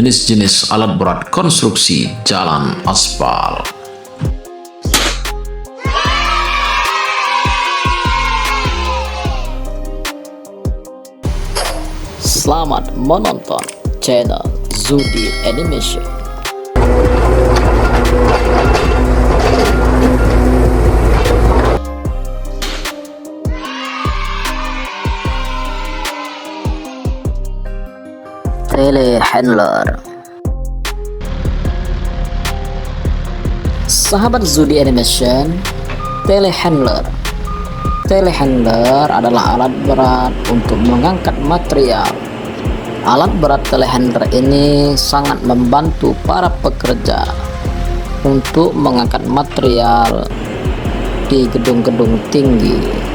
jenis-jenis alat berat konstruksi jalan aspal. Selamat menonton channel Zudi Animation. Telehandler. Sahabat Zudi Animation, telehandler. Telehandler adalah alat berat untuk mengangkat material. Alat berat telehandler ini sangat membantu para pekerja untuk mengangkat material di gedung-gedung tinggi.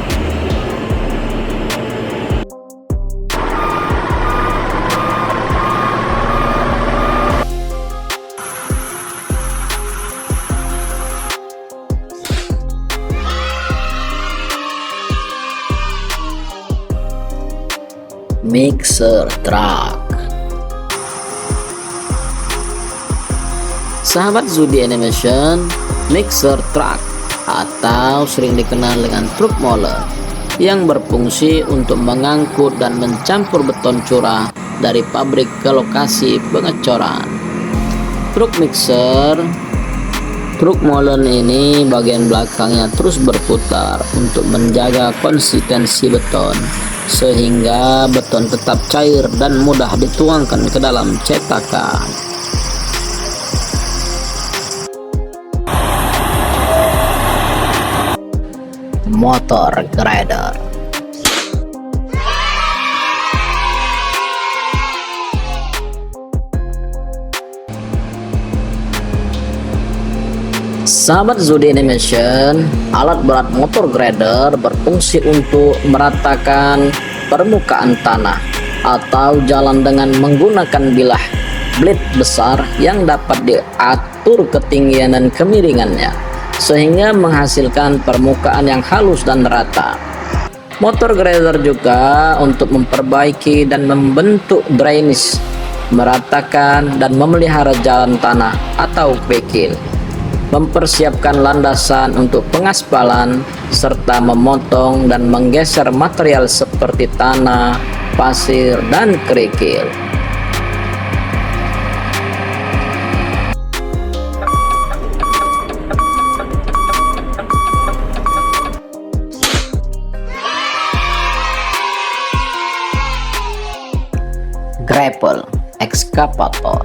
Mixer truck. Sahabat Zudi Animation, mixer truck atau sering dikenal dengan truk molen yang berfungsi untuk mengangkut dan mencampur beton curah dari pabrik ke lokasi pengecoran. Truk molen ini bagian belakangnya terus berputar untuk menjaga konsistensi beton sehingga beton tetap cair dan mudah dituangkan ke dalam cetakan. Motor grader. Sahabat Zudi Animation, alat berat motor grader berfungsi untuk meratakan permukaan tanah atau jalan dengan menggunakan bilah blade besar yang dapat diatur ketinggian dan kemiringannya sehingga menghasilkan permukaan yang halus dan rata. Motor grader juga untuk memperbaiki dan membentuk drainase, meratakan dan memelihara jalan tanah atau kerikil, mempersiapkan landasan untuk pengaspalan, serta memotong dan menggeser material seperti tanah, pasir, dan kerikil. Grapple ekskavator.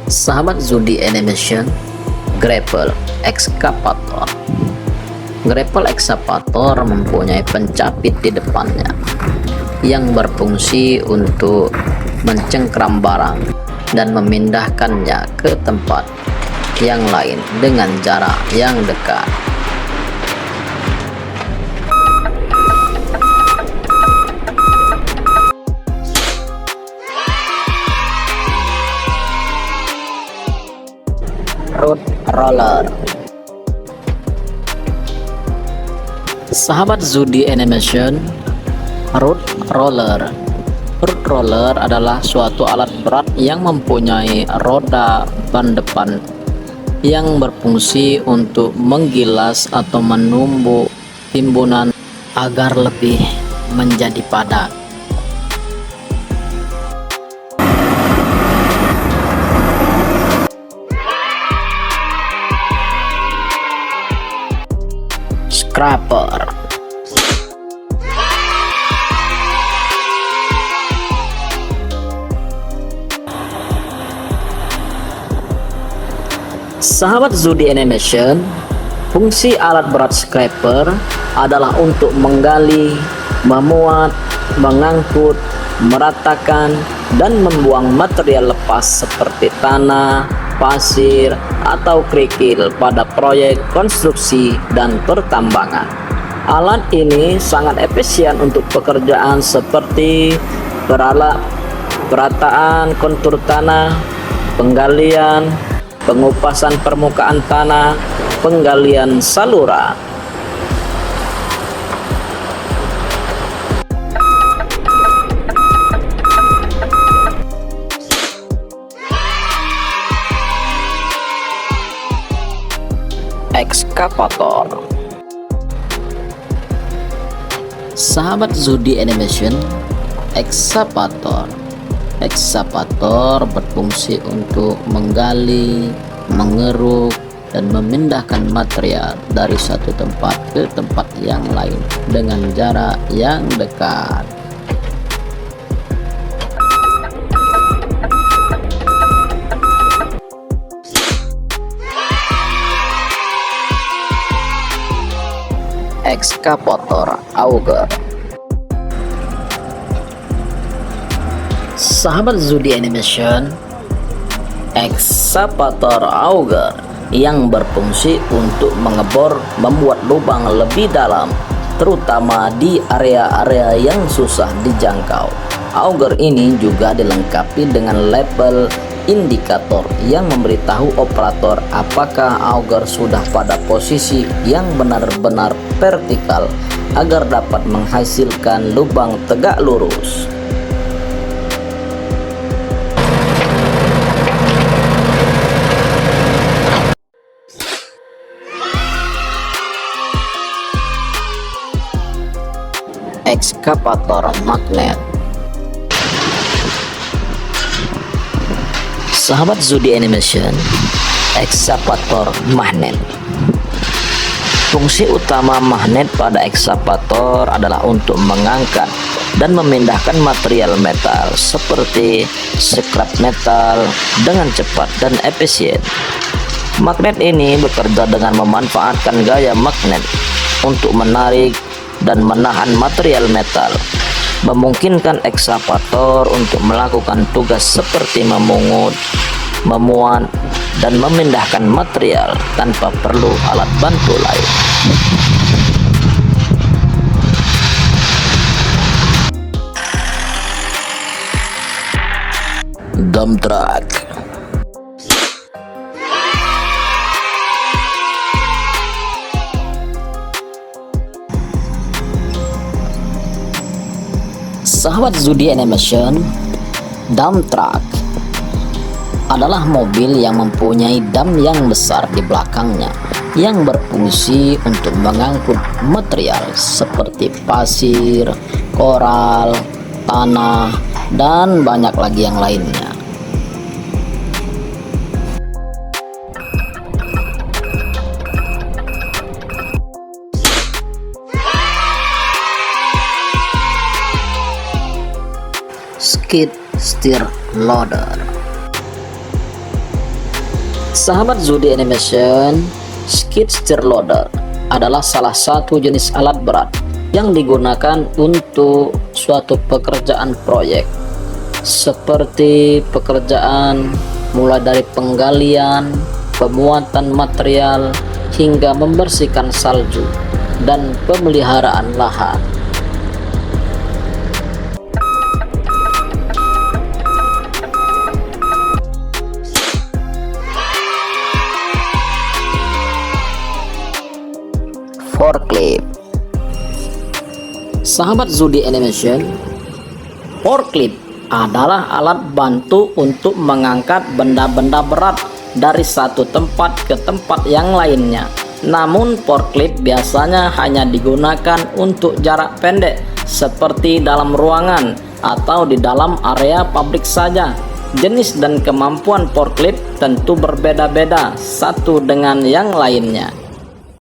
Sahabat Zudi Animation, grapple ekskavator. Grapple ekskavator mempunyai pencapit di depannya yang berfungsi untuk mencengkram barang dan memindahkannya ke tempat yang lain dengan jarak yang dekat. Road roller. Sahabat Zudi Animation, road roller. Road roller adalah suatu alat berat yang mempunyai roda ban depan yang berfungsi untuk menggilas atau menumbuk timbunan agar lebih menjadi padat. Scraper. Sahabat Zudi Animation, fungsi alat berat scraper adalah untuk menggali, memuat, mengangkut, meratakan, dan membuang material lepas seperti tanah, pasir, atau kerikil pada proyek konstruksi dan pertambangan. Alat ini sangat efisien untuk pekerjaan seperti perataan kontur tanah, penggalian, pengupasan permukaan tanah, penggalian saluran. ekskavator. Sahabat Zudi Animation, ekskavator berfungsi untuk menggali, mengeruk, dan memindahkan material dari satu tempat ke tempat yang lain dengan jarak yang dekat. Ekskavator auger. Sahabat Zudi Animation, ekskavator auger yang berfungsi untuk membuat lubang lebih dalam, terutama di area-area yang susah dijangkau. Auger ini juga dilengkapi dengan label indikator yang memberitahu operator apakah auger sudah pada posisi yang benar-benar vertikal agar dapat menghasilkan lubang tegak lurus. Ekskavator magnet. Sahabat Zudi Animation, ekskavator magnet. Fungsi utama magnet pada ekskavator adalah untuk mengangkat dan memindahkan material metal seperti scrap metal dengan cepat dan efisien. Magnet ini bekerja dengan memanfaatkan gaya magnet untuk menarik dan menahan material metal, memungkinkan ekskavator untuk melakukan tugas seperti memungut, memuat, dan memindahkan material tanpa perlu alat bantu lain. Dump truck. Sahabat Zudi Animation, dump truck adalah mobil yang mempunyai dam yang besar di belakangnya yang berfungsi untuk mengangkut material seperti pasir, koral, tanah, dan banyak lagi yang lainnya. Skid steer loader. Sahabat Zudi Animation, skid steer loader adalah salah satu jenis alat berat yang digunakan untuk suatu pekerjaan proyek seperti pekerjaan mulai dari penggalian, pemuatan material hingga membersihkan salju dan pemeliharaan lahan. Forklift. Sahabat Zudi Animation, forklift adalah alat bantu untuk mengangkat benda-benda berat dari satu tempat ke tempat yang lainnya. Namun forklift biasanya hanya digunakan untuk jarak pendek seperti dalam ruangan atau di dalam area pabrik saja. Jenis dan kemampuan forklift tentu berbeda-beda satu dengan yang lainnya.